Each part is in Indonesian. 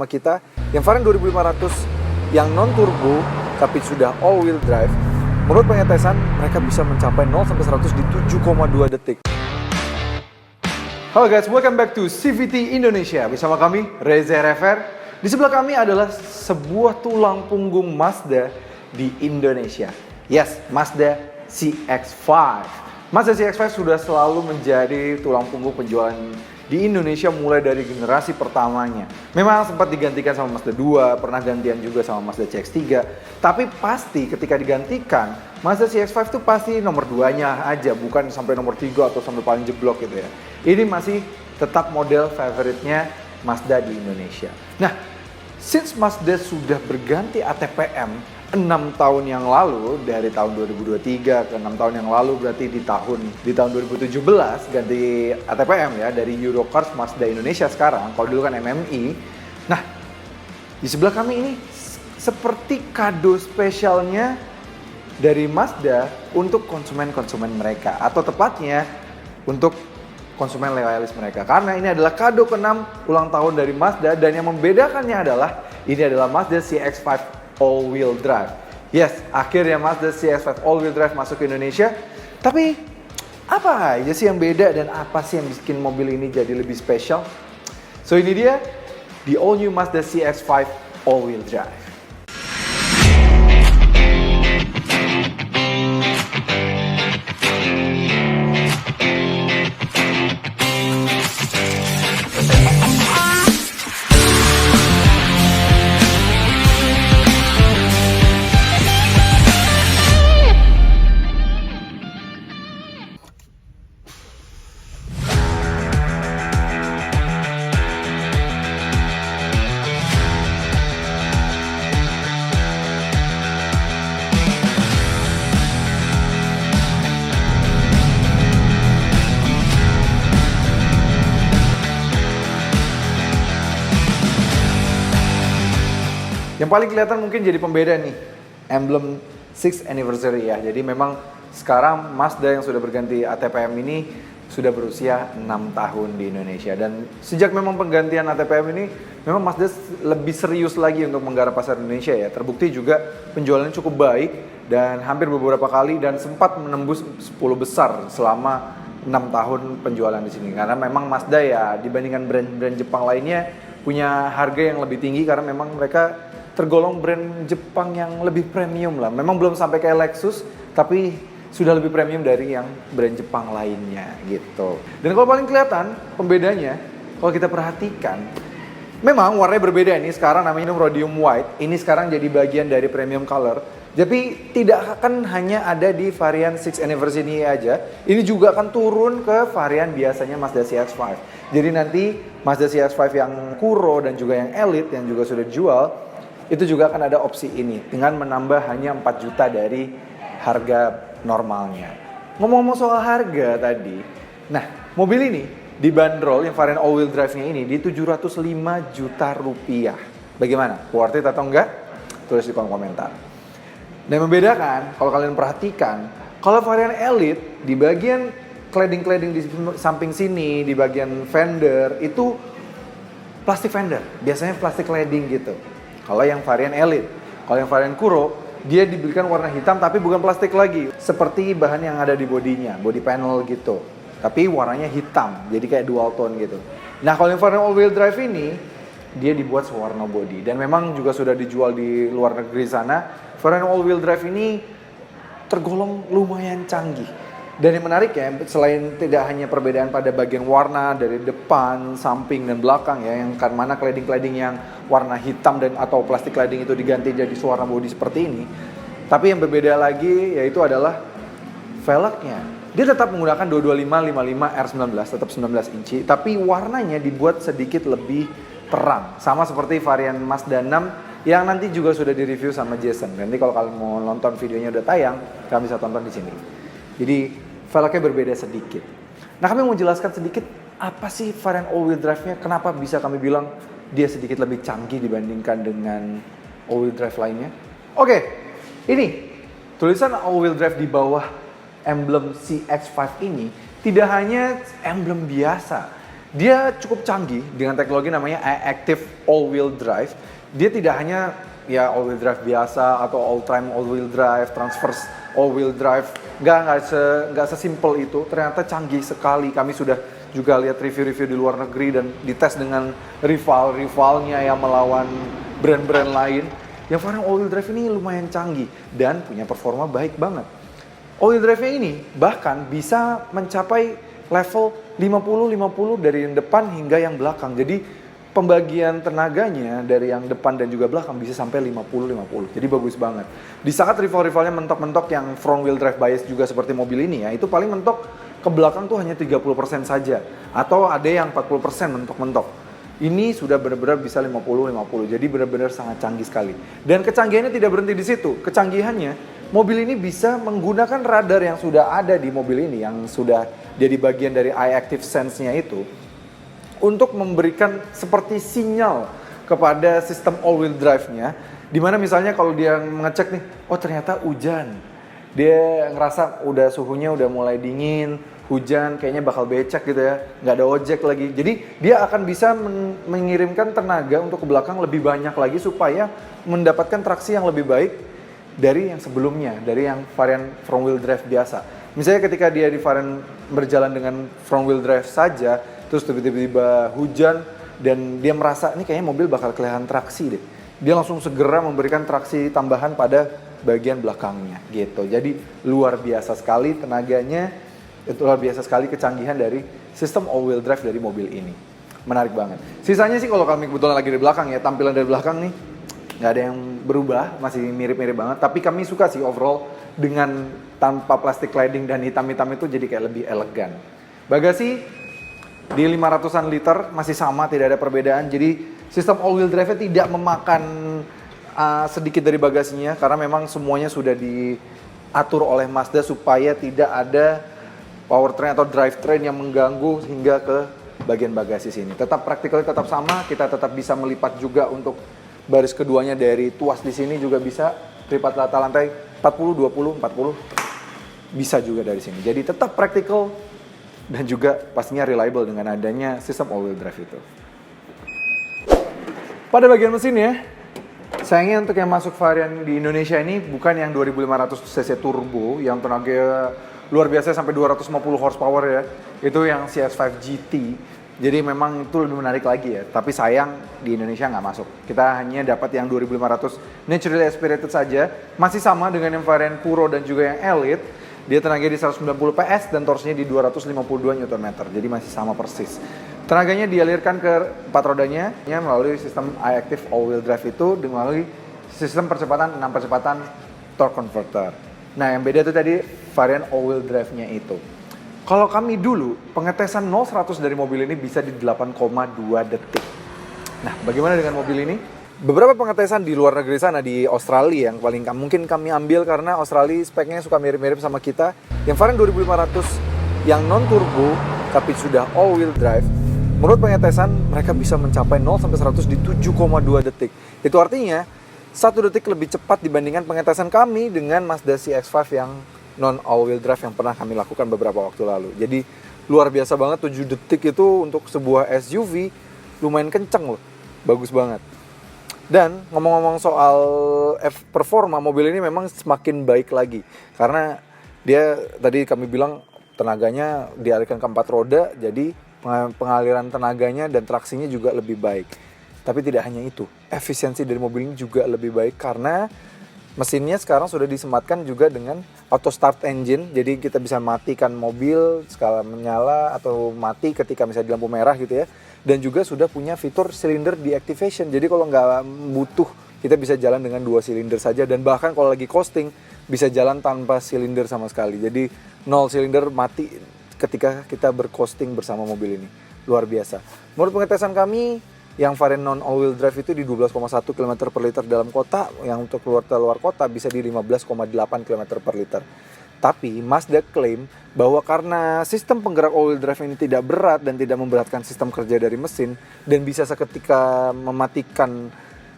sama kita yang varian 2500 yang non turbo tapi sudah all wheel drive. Menurut pengetesan mereka bisa mencapai 0 sampai 100 di 7,2 detik. Halo guys, welcome back to CVT Indonesia. Bersama kami Reza Rever. Di sebelah kami adalah sebuah tulang punggung Mazda di Indonesia. Yes, Mazda CX-5. Mazda CX-5 sudah selalu menjadi tulang punggung penjualan di Indonesia mulai dari generasi pertamanya. Memang sempat digantikan sama Mazda 2, pernah gantian juga sama Mazda CX-3. Tapi pasti ketika digantikan, Mazda CX-5 itu pasti nomor 2-nya aja, bukan sampai nomor 3 atau sampai paling jeblok gitu ya. Ini masih tetap model favoritnya Mazda di Indonesia. Nah, since Mazda sudah berganti ATPM 6 tahun yang lalu, dari tahun 2023 ke 6 tahun yang lalu, berarti di tahun 2017 ganti ATPM ya, dari Eurocars Mazda Indonesia sekarang, kalau dulu kan MMI. Nah, di sebelah kami ini seperti kado spesialnya dari Mazda untuk konsumen-konsumen mereka, atau tepatnya untuk konsumen loyalis mereka. Karena ini adalah kado ke-6 ulang tahun dari Mazda, dan yang membedakannya adalah ini adalah Mazda CX-5 all-wheel drive. Yes, akhirnya Mazda CX-5 all-wheel drive masuk ke Indonesia. Tapi apa aja sih yang beda dan apa sih yang bikin mobil ini jadi lebih spesial? So ini dia, the all-new Mazda CX-5 all-wheel drive. Yang paling kelihatan mungkin jadi pembeda nih, emblem 6th anniversary ya. Jadi memang sekarang Mazda yang sudah berganti ATPM ini sudah berusia 6 tahun di Indonesia. Dan sejak memang penggantian ATPM ini, memang Mazda lebih serius lagi untuk menggarap pasar Indonesia ya. Terbukti juga penjualannya cukup baik dan hampir beberapa kali dan sempat menembus 10 besar selama 6 tahun penjualan di sini. Karena memang Mazda ya dibandingkan brand-brand Jepang lainnya punya harga yang lebih tinggi karena memang mereka tergolong brand Jepang yang lebih premium lah. Memang belum sampai kayak Lexus, tapi sudah lebih premium dari yang brand Jepang lainnya gitu. Dan kalau paling kelihatan pembedanya, kalau kita perhatikan, memang warnanya berbeda ini. Sekarang namanya rhodium white. Ini sekarang jadi bagian dari premium color. Tapi tidak akan hanya ada di varian 6th anniversary ini aja. Ini juga akan turun ke varian biasanya Mazda CX-5. Jadi nanti Mazda CX-5 yang Kuro dan juga yang Elite yang juga sudah dijual, itu juga akan ada opsi ini dengan menambah hanya 4 juta dari harga normalnya. Ngomong-ngomong soal harga tadi, nah mobil ini dibanderol yang varian all-wheel drive-nya ini di 705 juta rupiah. Bagaimana? Worth it atau enggak? Tulis di kolom komentar. Dan membedakan, kalau kalian perhatikan, kalau varian Elite di bagian cladding-cladding di samping sini, di bagian fender, itu plastik fender. Biasanya plastik cladding gitu. Kalau yang varian Elite, kalau yang varian Kuro, dia diberikan warna hitam tapi bukan plastik lagi. Seperti bahan yang ada di bodinya, body panel gitu. Tapi warnanya hitam, jadi kayak dual tone gitu. Nah kalau yang varian all-wheel drive ini, dia dibuat sewarna body. Dan memang juga sudah dijual di luar negeri sana. Varian all-wheel drive ini tergolong lumayan canggih. Dan yang menarik ya, selain tidak hanya perbedaan pada bagian warna dari depan, samping, dan belakang ya, yang kan mana cladding-cladding yang warna hitam dan atau plastik cladding itu diganti jadi warna bodi seperti ini. Tapi yang berbeda lagi yaitu adalah velgnya. Dia tetap menggunakan 225 R19, tetap 19 inci, tapi warnanya dibuat sedikit lebih terang. Sama seperti varian Mazda 6 yang nanti juga sudah direview sama Jason. Nanti kalau kalian mau nonton videonya udah tayang, kalian bisa tonton di sini. Jadi velgnya berbeda sedikit. Nah kami mau jelaskan sedikit apa sih varian all-wheel drive-nya, kenapa bisa kami bilang dia sedikit lebih canggih dibandingkan dengan all-wheel drive lainnya. Oke, ini tulisan all-wheel drive di bawah emblem CX-5 ini tidak hanya emblem biasa. Dia cukup canggih dengan teknologi namanya iActive All-Wheel Drive. Dia tidak hanya ya all-wheel drive biasa atau all-time all-wheel drive, transverse all-wheel drive. Nggak sesimpel itu. Ternyata canggih sekali. Kami sudah juga lihat review-review di luar negeri dan dites dengan rivalnya yang melawan brand-brand lain. Yang varian all-wheel drive ini lumayan canggih dan punya performa baik banget. All-wheel drive-nya ini bahkan bisa mencapai level 50-50 dari yang depan hingga yang belakang. Jadi pembagian tenaganya dari yang depan dan juga belakang bisa sampai 50-50. Jadi bagus banget. Di saat rival-rivalnya mentok-mentok yang front wheel drive bias juga seperti mobil ini ya, itu paling mentok ke belakang tuh hanya 30% saja. Atau ada yang 40% mentok-mentok. Ini sudah benar-benar bisa 50-50. Jadi benar-benar sangat canggih sekali. Dan kecanggihannya tidak berhenti di situ. Kecanggihannya, mobil ini bisa menggunakan radar yang sudah ada di mobil ini, yang sudah jadi bagian dari iActive Sense-nya itu, untuk memberikan seperti sinyal kepada sistem all-wheel drive-nya, dimana misalnya kalau dia mengecek nih, oh ternyata hujan, dia ngerasa udah suhunya udah mulai dingin, hujan kayaknya bakal becek gitu ya, nggak ada ojek lagi. Jadi dia akan bisa mengirimkan tenaga untuk ke belakang lebih banyak lagi supaya mendapatkan traksi yang lebih baik dari yang sebelumnya, dari yang varian front wheel drive biasa. Misalnya ketika dia di varian berjalan dengan front wheel drive saja, terus tiba-tiba hujan dan dia merasa ini kayaknya mobil bakal kelihatan traksi deh. Dia langsung segera memberikan traksi tambahan pada bagian belakangnya gitu. Jadi luar biasa sekali tenaganya, itu luar biasa sekali kecanggihan dari sistem all wheel drive dari mobil ini. Menarik banget. Sisanya sih kalau kami kebetulan lagi di belakang ya, tampilan dari belakang nih nggak ada yang berubah, masih mirip-mirip banget. Tapi kami suka sih overall dengan tanpa plastic cladding dan hitam-hitam itu jadi kayak lebih elegan. Bagasi di 500-an liter masih sama, tidak ada perbedaan. Jadi sistem all wheel drive-nya tidak memakan sedikit dari bagasinya karena memang semuanya sudah diatur oleh Mazda supaya tidak ada powertrain atau drivetrain yang mengganggu hingga ke bagian bagasi sini. Tetap praktikalnya tetap sama, kita tetap bisa melipat juga untuk baris keduanya dari tuas di sini juga bisa, lipat rata lantai 40, 20, 40 bisa juga dari sini. Jadi tetap praktikal dan juga pastinya reliable dengan adanya sistem all wheel drive itu. Pada bagian mesin ya, sayangnya untuk yang masuk varian di Indonesia ini bukan yang 2500 cc turbo yang tenaga luar biasa sampai 250 horsepower ya. Itu yang CS5 GT. Jadi memang itu lebih menarik lagi ya. Tapi sayang di Indonesia nggak masuk. Kita hanya dapat yang 2500 naturally aspirated saja. Masih sama dengan yang varian Puro dan juga yang Elite. Dia tenaga di 190 PS dan torsinya di 252 Nm. Jadi masih sama persis. Tenaganya dialirkan ke 4 rodanya melalui sistem iActive all-wheel drive itu melalui sistem percepatan 6 percepatan torque converter. Nah yang beda itu tadi varian all-wheel drive-nya itu. Kalau kami dulu pengetesan 0-100 dari mobil ini bisa di 8,2 detik. Nah bagaimana dengan mobil ini? Beberapa pengetesan di luar negeri sana, di Australia yang paling mungkin kami ambil karena Australia speknya suka mirip-mirip sama kita. Yang varian 2500 yang non-turbo tapi sudah all-wheel drive, menurut pengetesan mereka bisa mencapai 0-100 di 7,2 detik. Itu artinya 1 detik lebih cepat dibandingkan pengetesan kami dengan Mazda CX-5 yang non all-wheel drive yang pernah kami lakukan beberapa waktu lalu. Jadi luar biasa banget, 7 detik itu untuk sebuah SUV lumayan kenceng loh, bagus banget. Dan ngomong-ngomong soal performa, mobil ini memang semakin baik lagi. Karena dia tadi kami bilang tenaganya dialihkan ke 4 roda, jadi pengaliran tenaganya dan traksinya juga lebih baik. Tapi tidak hanya itu, efisiensi dari mobil ini juga lebih baik karena mesinnya sekarang sudah disematkan juga dengan auto start engine. Jadi kita bisa matikan mobil skala menyala atau mati ketika misalnya di lampu merah gitu ya. Dan juga sudah punya fitur cylinder deactivation. Jadi kalau nggak butuh, kita bisa jalan dengan 2 silinder saja. Dan bahkan kalau lagi coasting, bisa jalan tanpa silinder sama sekali. Jadi 0 silinder mati ketika kita bercoasting bersama mobil ini. Luar biasa. Menurut pengetesan kami, yang varian non all-wheel drive itu di 12,1 km per liter dalam kota, yang untuk keluar kota bisa di 15,8 km per liter. Tapi Mazda klaim bahwa karena sistem penggerak all-wheel drive ini tidak berat dan tidak memberatkan sistem kerja dari mesin dan bisa seketika mematikan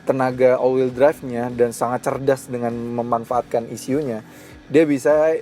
tenaga all-wheel drive-nya dan sangat cerdas dengan memanfaatkan ECU-nya, dia bisa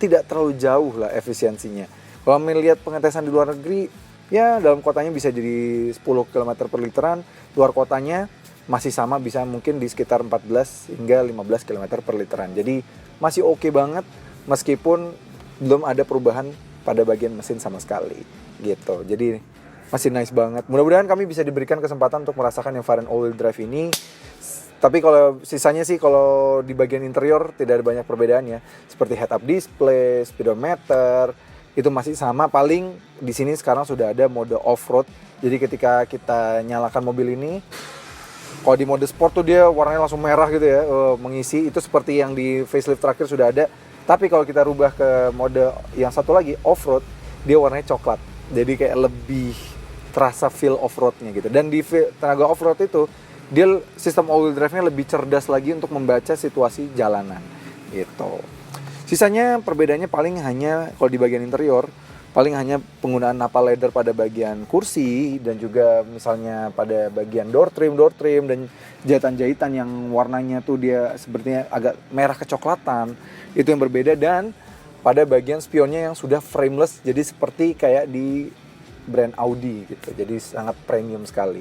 tidak terlalu jauh lah efisiensinya. Kalau melihat pengetesan di luar negeri, ya dalam kotanya bisa jadi 10 km per literan, luar kotanya masih sama, bisa mungkin di sekitar 14 hingga 15 km per literan. Jadi masih oke banget meskipun belum ada perubahan pada bagian mesin sama sekali gitu. Jadi masih nice banget. Mudah-mudahan kami bisa diberikan kesempatan untuk merasakan yang varian all-wheel drive ini. Tapi kalau sisanya sih, kalau di bagian interior tidak ada banyak perbedaannya. Seperti head-up display, speedometer, itu masih sama. Paling di sini sekarang sudah ada mode off-road. Jadi ketika kita nyalakan mobil ini, kalau di mode sport tuh dia warnanya langsung merah gitu ya, mengisi. Itu seperti yang di facelift terakhir sudah ada. Tapi kalau kita rubah ke mode yang satu lagi, off-road, dia warnanya coklat. Jadi kayak lebih terasa feel off-roadnya gitu. Dan di tenaga off-road itu, dia sistem all-wheel drive-nya lebih cerdas lagi untuk membaca situasi jalanan gitu. Sisanya perbedaannya paling hanya kalau di bagian interior, paling hanya penggunaan napa leather pada bagian kursi dan juga misalnya pada bagian door trim dan jahitan-jahitan yang warnanya tuh dia sepertinya agak merah kecoklatan, itu yang berbeda. Dan pada bagian spionnya yang sudah frameless, jadi seperti kayak di brand Audi gitu, jadi sangat premium sekali.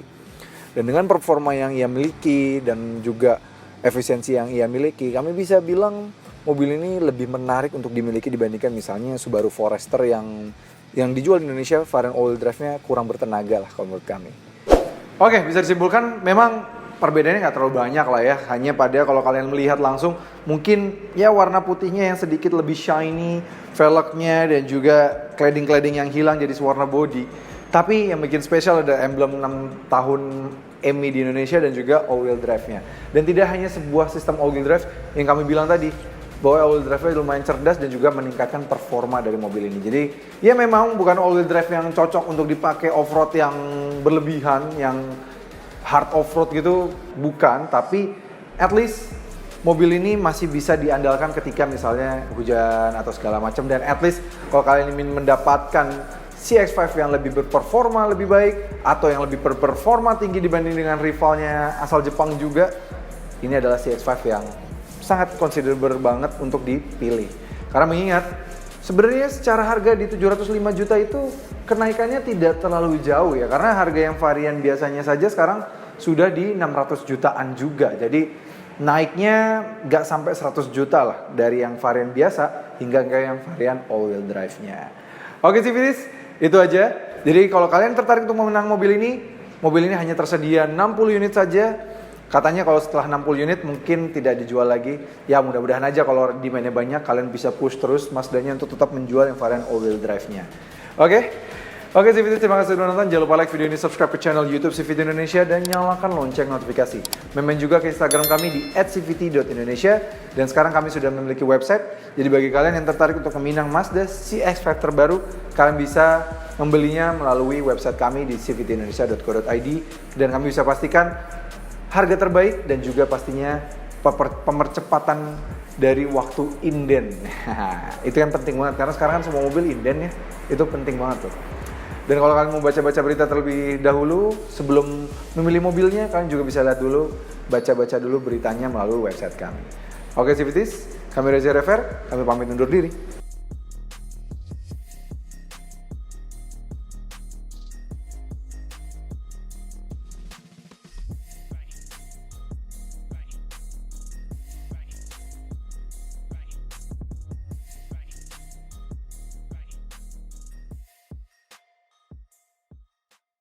Dan dengan performa yang ia miliki dan juga efisiensi yang ia miliki, kami bisa bilang mobil ini lebih menarik untuk dimiliki dibandingkan misalnya Subaru Forester yang dijual di Indonesia, varian all-wheel drive-nya kurang bertenaga lah kalau menurut kami. Oke, bisa disimpulkan memang perbedaannya nggak terlalu banyak lah ya. Hanya pada kalau kalian melihat langsung, mungkin ya warna putihnya yang sedikit lebih shiny, velgnya dan juga cladding-cladding yang hilang jadi warna body. Tapi yang bikin spesial ada emblem 6 tahun EMI di Indonesia dan juga all-wheel drive-nya. Dan tidak hanya sebuah sistem all-wheel drive yang kami bilang tadi, bahwa all-wheel drive-nya lumayan cerdas dan juga meningkatkan performa dari mobil ini. Jadi ya memang bukan all-wheel drive yang cocok untuk dipakai off-road yang berlebihan, yang hard off-road gitu, bukan. Tapi at least mobil ini masih bisa diandalkan ketika misalnya hujan atau segala macam. Dan at least kalau kalian ingin mendapatkan CX-5 yang lebih berperforma lebih baik atau yang lebih berperforma tinggi dibanding dengan rivalnya asal Jepang juga, ini adalah CX-5 yang sangat considerable banget untuk dipilih. Karena mengingat sebenarnya secara harga di 705 juta itu kenaikannya tidak terlalu jauh ya, karena harga yang varian biasanya saja sekarang sudah di 600 jutaan juga. Jadi naiknya nggak sampai 100 juta lah dari yang varian biasa hingga ke yang varian all-wheel drive-nya. Oke civilis, itu aja. Jadi kalau kalian tertarik untuk memenang mobil ini hanya tersedia 60 unit saja. Katanya kalau setelah 60 unit mungkin tidak dijual lagi. Ya mudah-mudahan aja kalau demand-nya banyak, kalian bisa push terus Mazdanya untuk tetap menjual yang varian all-wheel drive-nya. Oke, CVT, terima kasih sudah nonton. Jangan lupa like video ini, subscribe ke channel YouTube CVT Indonesia, dan nyalakan lonceng notifikasi. Main juga ke Instagram kami di @cvt.indonesia. Dan sekarang kami sudah memiliki website. Jadi bagi kalian yang tertarik untuk meminang Mazda CX-5 terbaru, kalian bisa membelinya melalui website kami di cvtindonesia.co.id. Dan kami bisa pastikan harga terbaik dan juga pastinya pemercepatan dari waktu inden. Itu yang penting banget, karena sekarang kan semua mobil inden ya. Itu penting banget tuh. Dan kalau kalian mau baca-baca berita terlebih dahulu sebelum memilih mobilnya, kalian juga bisa lihat dulu, baca-baca dulu beritanya melalui website kami. Oke CVTs, kami Reza Rever, kami pamit undur diri.